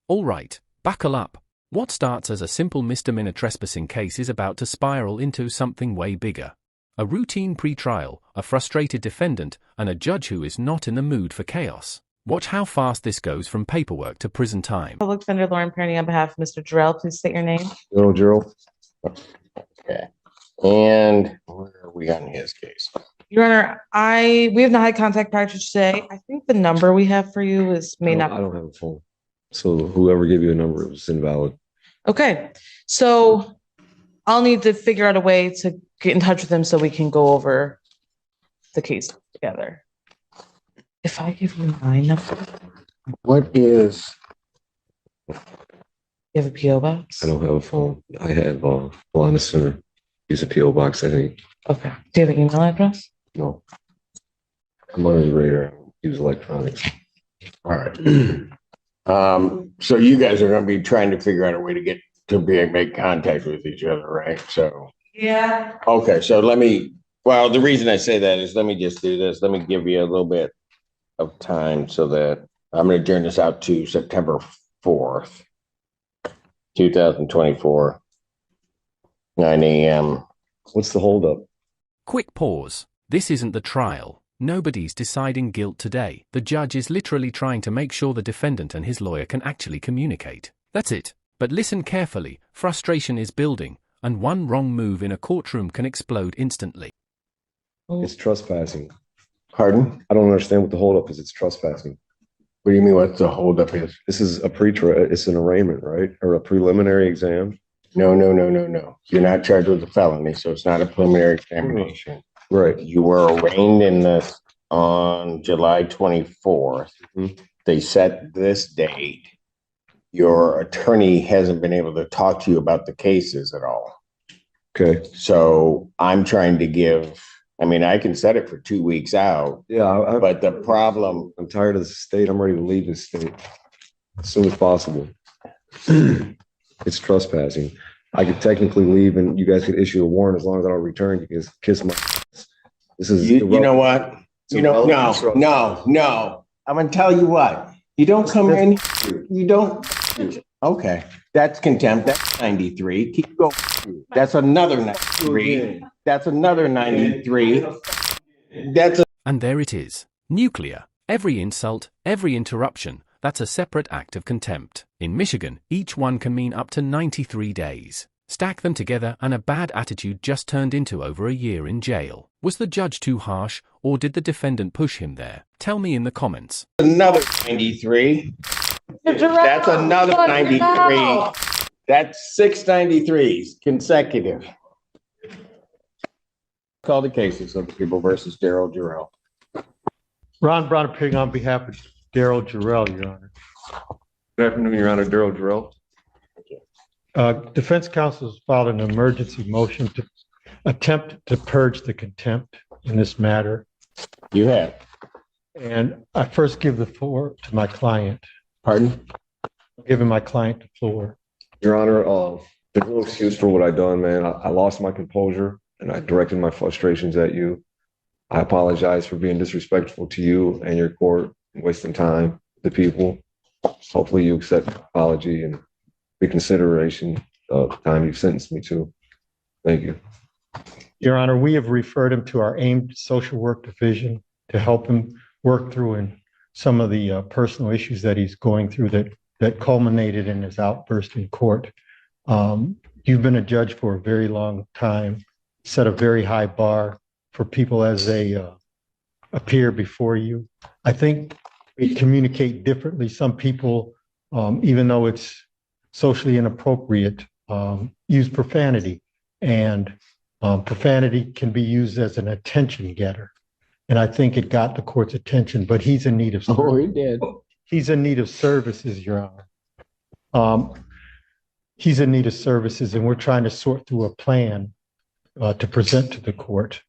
All right, buckle up. What starts as a simple misdemeanor trespassing case is about to spiral into something way bigger. A routine pre-trial, a frustrated defendant, and a judge who is not in the mood for chaos. Watch how fast this goes from paperwork to prison time. Public Defender Lauren Perny on behalf of Mr. Jerel. Please state your name. Daryl Jerel. Okay. And where are we on his case? Your Honor, we have not had contact prior to today. I think the number we have for you I don't have a phone. So whoever gave you a number, it was invalid. Okay. So I'll need to figure out a way to get in touch with him so we can go over the case together. If I give you my number. What is? You have a P.O. box? I don't have a phone. I have a line of center. Use a P.O. box, I think. Okay. Do you have an email address? No. I'm on his radar. Use electronics. All right. So you guys are going to be trying to figure out a way to get to make contact with each other, right? So Yeah. okay. So the reason I say that is let me just do this. Let me give you a little bit of time so that I'm going to turn this out to September 4th, 2024, 9 a.m. What's the holdup? Quick pause. This isn't the trial. Nobody's deciding guilt today. The judge is literally trying to make sure the defendant and his lawyer can actually communicate. That's it. But listen carefully. Frustration is building, and one wrong move in a courtroom can explode instantly. It's trespassing. Pardon? I don't understand what the holdup is. It's trespassing. What do you mean what the holdup is? This is it's an arraignment, right? Or a preliminary exam? No. You're not charged with a felony, so it's not a preliminary examination. Right. You were arraigned in this on July 24th. Mhm. They set this date. Your attorney hasn't been able to talk to you about the cases at all. Okay. So I'm trying to I can set it for 2 weeks out, Yeah, but the problem, I'm tired of the state. I'm ready to leave this state as soon as possible. It's trespassing. I could technically leave and you guys could issue a warrant as long as I don't return. You can kiss my ass. This is you know what? No. I'm going to tell you what. You don't come in. You don't. Okay. That's contempt. That's 93. Keep going. That's another 93. That's another 93. And there it is. Nuclear. Every insult, every interruption, that's a separate act of contempt. In Michigan, each one can mean up to 93 days. Stack them together and a bad attitude just turned into over a year in jail. Was the judge too harsh, or did the defendant push him there? Tell me in the comments. Another 93. That's another 93. That's 6 93s consecutive. Call the cases of the people versus Daryl Jerel. Ron Brown appearing on behalf of Daryl Jerel, Your Honor. Good afternoon, Your Honor. Daryl Jerel. Defense counsel has filed an emergency motion to attempt to purge the contempt in this matter. You have. And I first give the floor to my client. Pardon? Giving my client the floor. Your Honor, there's no excuse for what I done, man. I lost my composure and I directed my frustrations at you. I apologize for being disrespectful to you and your court and wasting time, the people. Hopefully you accept my apology and reconsideration of the time you've sentenced me to. Thank you. Your Honor, we have referred him to our aimed social work division to help him work through in some of the personal issues that he's going through that culminated in his outburst in court. You've been a judge for a very long time, set a very high bar for people as they appear before you. I think we communicate differently. Some people, even though it's socially inappropriate, use profanity, and profanity can be used as an attention getter. And I think it got the court's attention, but he's in need of service. Oh, he did. He's in need of services, Your Honor. He's in need of services, and we're trying to sort through a plan to present to the court.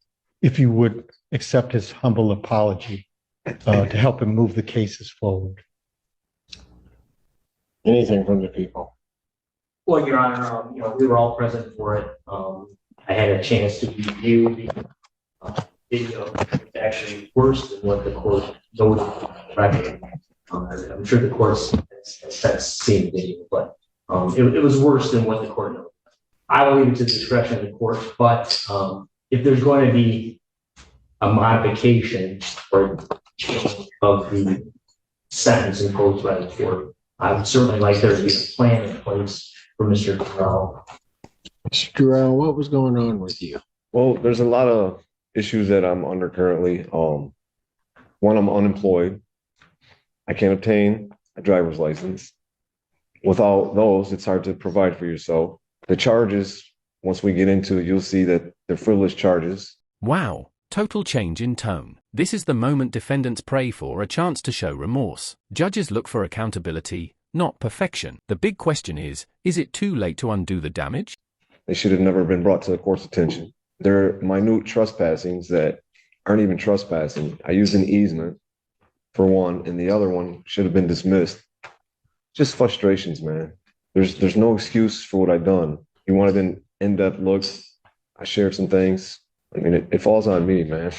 If you would accept his humble apology to help him move the cases forward. Anything from the people? Well, Your Honor, we were all present for it. I had a chance to review the video. It's actually worse than what the court noted. Right? I'm sure the court's has seen the video, but it was worse than what the court knows. I will leave it to the discretion of the court, but if there's going to be a modification or of the sentence imposed by the court, I would certainly like there to be a plan in place for Mr. Jerel. Mr. Jerel, what was going on with you? Well, there's a lot of issues that I'm under currently. One, I'm unemployed. I can't obtain a driver's license. Without those, it's hard to provide for yourself. The charges, once we get into it, you'll see that they're frivolous charges. Wow, total change in tone. This is the moment defendants pray for a chance to show remorse. Judges look for accountability, not perfection. The big question is it too late to undo the damage? They should have never been brought to the court's attention. They're minute trespassings that aren't even trespassing. I used an easement for one, and the other one should have been dismissed. Just frustrations, man. There's no excuse for what I've done. You wanted an in-depth look. I shared some things. I mean, it falls on me, man.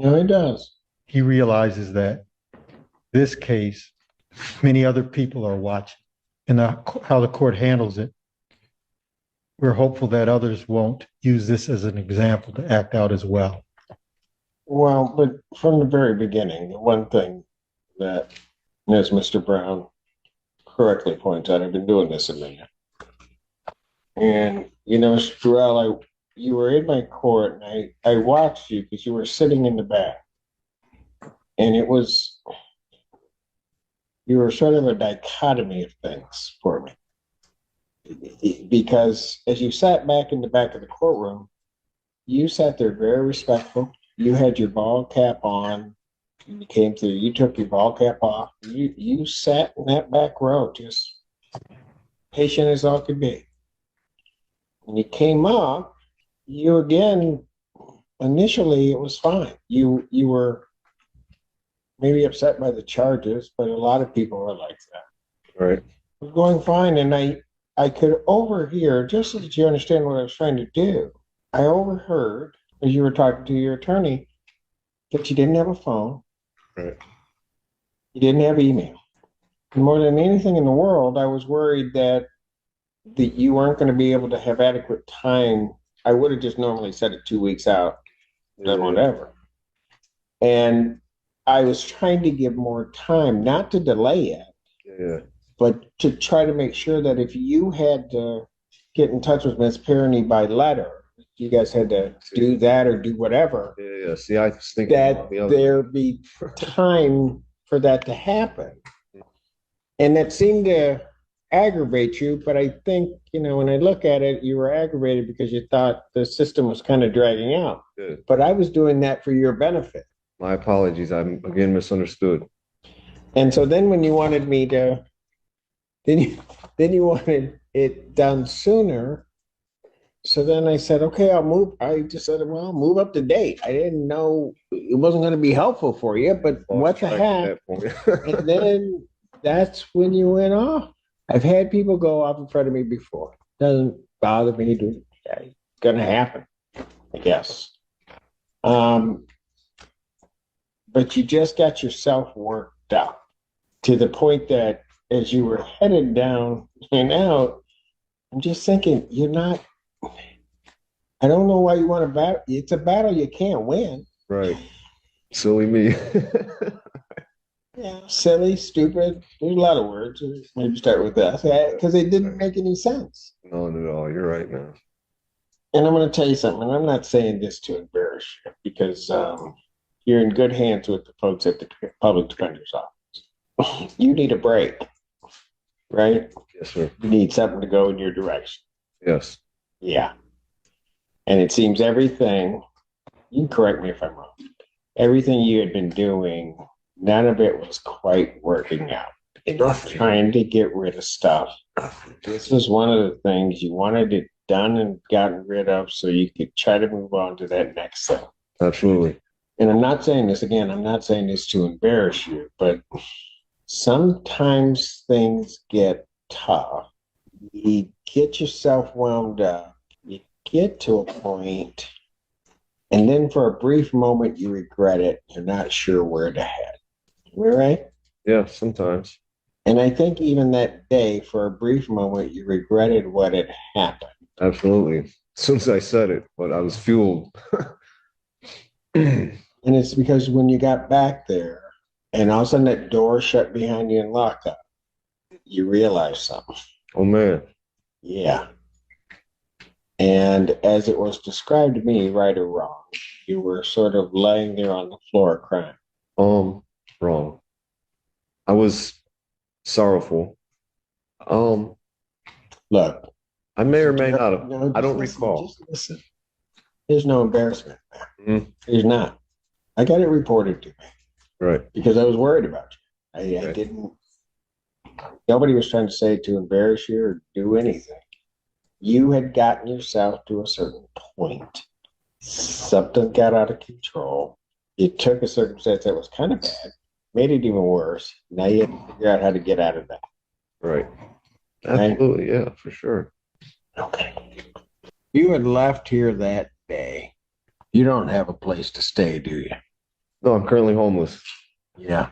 No, it does. He realizes that this case, many other people are watching, and how the court handles it. We're hopeful that others won't use this as an example to act out as well. Well, but from the very beginning, the one thing that, as Mr. Brown correctly points out, I've been doing this a minute. And, Mr. Jerel, you were in my court, and I watched you because you were sitting in the back. And you were sort of a dichotomy of things for me. Because as you sat back in the back of the courtroom, you sat there very respectful. You had your ball cap on. You came through, you took your ball cap off. You sat in that back row, just patient as all could be. When you came up, you again, initially it was fine. You were maybe upset by the charges, but a lot of people are like that. Right. It was going fine, and I could overhear, just so that you understand what I was trying to do, I overheard, as you were talking to your attorney, that you didn't have a phone. Right. You didn't have email. And more than anything in the world, I was worried that you weren't going to be able to have adequate time. I would have just normally set it 2 weeks out, then whatever. And I was trying to give more time, not to delay it, but to try to make sure that if you had to get in touch with Ms. Pirney by letter, you guys had to do that or do whatever. Yeah. See, I was thinking that there be time for that to happen. And that seemed to aggravate you, but I think, when I look at it, you were aggravated because you thought the system was kind of dragging out. Yeah. But I was doing that for your benefit. My apologies. I'm again misunderstood. And so then when you wanted me to, then you wanted it done sooner. So then I said, okay, I'll move. I just said, well, move up to date. I didn't know it wasn't going to be helpful for you, but what the heck? And then that's when you went off. I've had people go off in front of me before. Doesn't bother me. It's going to happen, I guess. But you just got yourself worked up to the point that as you were headed down and out, I'm just thinking, I don't know why you want to battle. It's a battle you can't win. Right. Silly me. Yeah, silly, stupid. There's a lot of words. Maybe start with that because it didn't make any sense. No, not at all. You're right, man. And I'm going to tell you something. And I'm not saying this to embarrass you because you're in good hands with the folks at the public defender's office. You need a break, right? Yes, sir. You need something to go in your direction. Yes. Yeah. And it seems everything, you can correct me if I'm wrong, everything you had been doing, none of it was quite working out. Trying to get rid of stuff. This was one of the things you wanted it done and gotten rid of so you could try to move on to that next thing. Absolutely. And I'm not saying this again, I'm not saying this to embarrass you, but sometimes things get tough. You get yourself wound up. You get to a point, and then for a brief moment you regret it. You're not sure where to head. Am I right? Yeah, sometimes. And I think even that day, for a brief moment, you regretted what had happened. Absolutely. As soon as I said it, but I was fueled. And it's because when you got back there and all of a sudden that door shut behind you and locked up, you realized something. Oh man. Yeah. And as it was described to me, right or wrong, you were sort of laying there on the floor crying. Wrong. I was sorrowful. Look, I may or may not have. no, I don't listen, recall. just listen. There's no embarrassment. Mhm. There's not. I got it reported to me Right. because I was worried about you. I Okay. didn't. Nobody was trying to say to embarrass you or do anything. You had gotten yourself to a certain point. Something got out of control. You took a circumstance that was kind of bad, made it even worse. Now you have to figure out how to get out of that. Right. Absolutely. Yeah, for sure. Okay. You had left here that day. You don't have a place to stay, do you? No, I'm currently homeless. Yeah.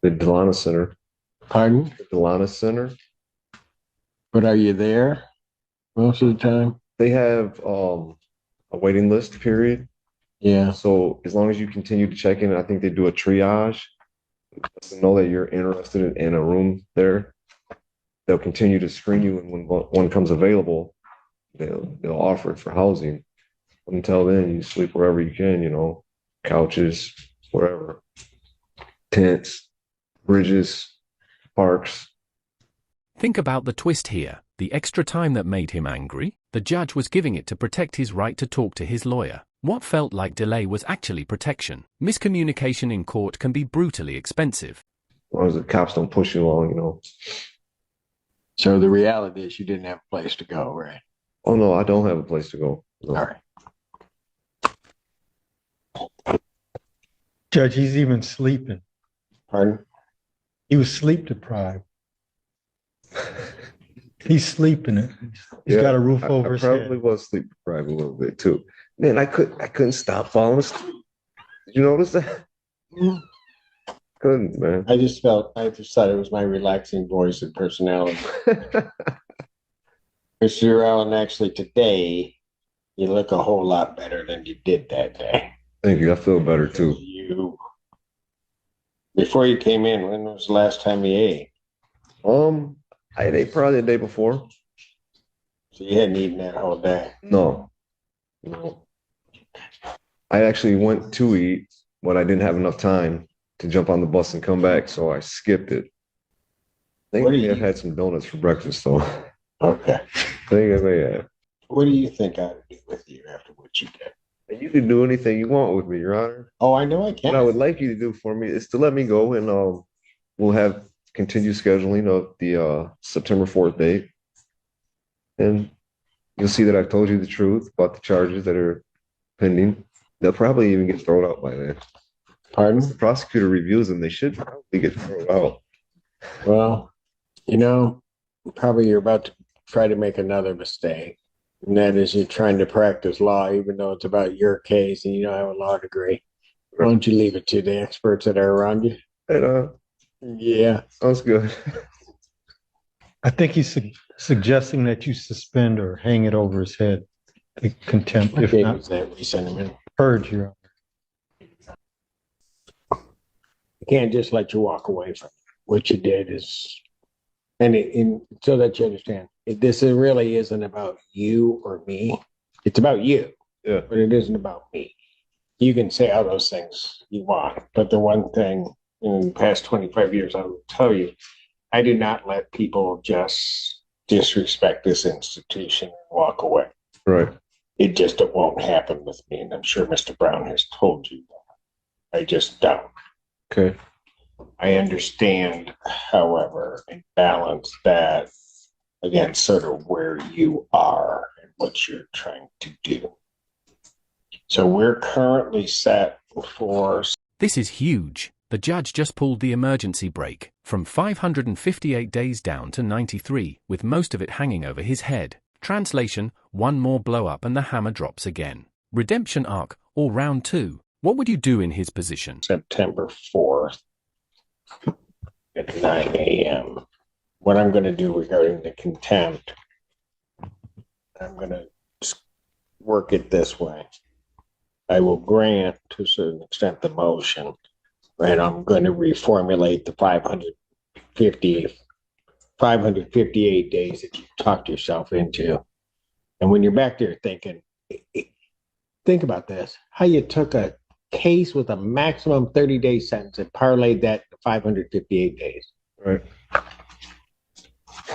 The Delana Center. Pardon? The Delana Center. But are you there most of the time? They have a waiting list period. Yeah. So as long as you continue to check in, I think they do a triage to know that you're interested in a room there. They'll continue to screen you, and when one comes available, they'll offer it for housing. Until then, you sleep wherever you can, couches, wherever, tents, bridges, parks. Think about the twist here. The extra time that made him angry, the judge was giving it to protect his right to talk to his lawyer. What felt like delay was actually protection. Miscommunication in court can be brutally expensive. As long as the cops don't push you along. So the reality is you didn't have a place to go, right? Oh, no, I don't have a place to go. No. All right. Judge, he's even sleeping. Pardon? He was sleep deprived. He's sleeping. He's got a roof over his I probably head. was sleep deprived a little bit too. Man, I couldn't stop falling asleep. Did you notice that? Couldn't, man. I just thought it was my relaxing voice and personality. Mr. Jerel, and actually today, you look a whole lot better than you did that day. Thank you. I feel better too. Before you came in, when was the last time you ate? I ate probably the day before. So you hadn't eaten that whole day. No. I actually went to eat, but I didn't have enough time to jump on the bus and come back, so I skipped it. I think I may have had some donuts for breakfast, though. Okay. I think I may have. What do you think I would do with you after what you did? You can do anything you want with me, Your Honor. Oh, I know I can. What I would like you to do for me is to let me go, and we'll have continued scheduling of the September 4th date. And you'll see that I've told you the truth about the charges that are pending. They'll probably even get thrown out by then. Pardon? Once the prosecutor reviews them, they should probably get thrown out. Well, probably you're about to try to make another mistake. And that is you're trying to practice law, even though it's about your case and you don't have a law degree. Why don't you leave it to the experts that are around you? And, Yeah. sounds good. I think he's suggesting that you suspend or hang it over his head. Contempt, if not purge, Your Honor. I can't just let you walk away from it. What you did is, so that you understand, this really isn't about you or me. It's about you, Yeah. but it isn't about me. You can say all those things you want, but the one thing in the past 25 years, I will tell you, I do not let people just disrespect this institution and walk away. Right. It won't happen with me, and I'm sure Mr. Brown has told you that. I just don't. Okay. I understand, however, and balance that against sort of where you are and what you're trying to do. So we're currently set for... This is huge. The judge just pulled the emergency brake from 558 days down to 93, with most of it hanging over his head. Translation: one more blow up and the hammer drops again. Redemption arc, or round 2. What would you do in his position? September 4th. at 9 a.m. What I'm going to do regarding the contempt, I'm going to work it this way. I will grant to a certain extent the motion, and I'm going to reformulate the 558 days that you talked yourself into. And when you're back there thinking, think about this, how you took a case with a maximum 30-day sentence and parlayed that to 558 days. Right.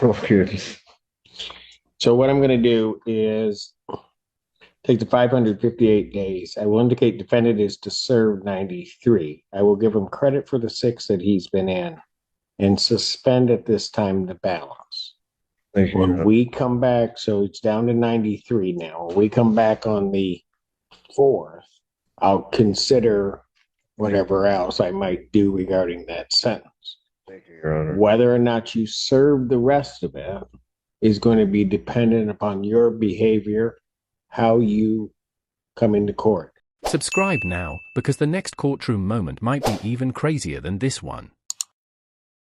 Oh, goodness. So what I'm going to do is take the 558 days. I will indicate defendant is to serve 93. I will give him credit for the 6 that he's been in and suspend at this time the balance. Thank you. When we come back, so it's down to 93 now. When we come back on the 4th, I'll consider whatever else I might do regarding that sentence. Thank you, Your Honor. Whether or not you serve the rest of it is going to be dependent upon your behavior, how you come into court. Subscribe now, because the next courtroom moment might be even crazier than this one.